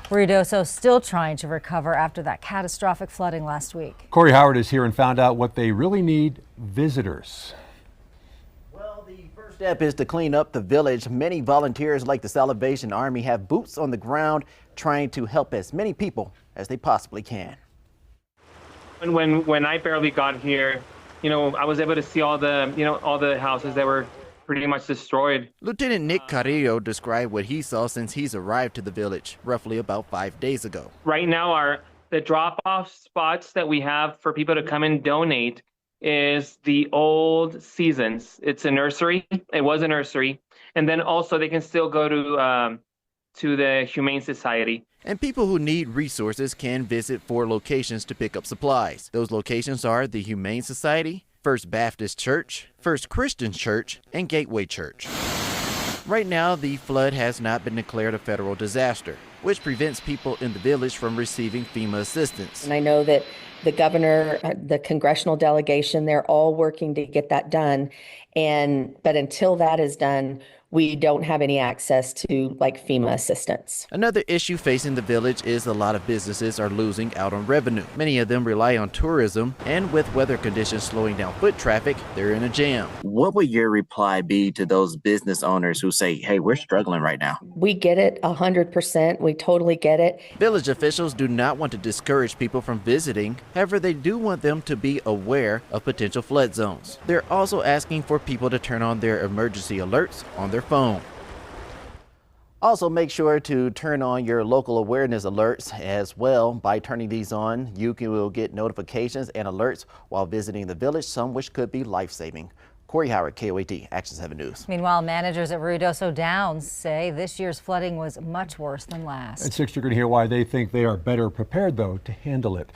Ruidoso still trying to recover after that catastrophic flooding last week. Corey Howard is here and found out what they really need: visitors. Well, the first step is to clean up the village. Many volunteers like the Salvation Army have boots on the ground trying to help as many people as they possibly can. When I barely got here, I was able to see all the houses that were pretty much destroyed. Lieutenant Nick Carrillo described what he saw since he's arrived to the village roughly about 5 days ago. Right now, the drop-off spots that we have for people to come and donate is the old Seasons. It's a nursery. It was a nursery, and then also they can still go to the Humane Society. And people who need resources can visit 4 locations to pick up supplies. Those locations are the Humane Society, First Baptist Church, First Christian Church, and Gateway Church. Right now, the flood has not been declared a federal disaster, which prevents people in the village from receiving FEMA assistance. And I know that the governor, the congressional delegation, they're all working to get that done. But until that is done, we don't have any access to FEMA assistance. Another issue facing the village is a lot of businesses are losing out on revenue. Many of them rely on tourism, and with weather conditions slowing down foot traffic, they're in a jam. What would your reply be to those business owners who say, hey, we're struggling right now? We get it 100%. We totally get it. Village officials do not want to discourage people from visiting. However, they do want them to be aware of potential flood zones. They're also asking for people to turn on their emergency alerts on their phone. Also, make sure to turn on your local awareness alerts as well. By turning these on, you will get notifications and alerts while visiting the village, some which could be life-saving. Corey Howard, KOAT, Action 7 News. Meanwhile, managers at Ruidoso Downs say this year's flooding was much worse than last. At 6, you're going to hear why they think they are better prepared, though, to handle it.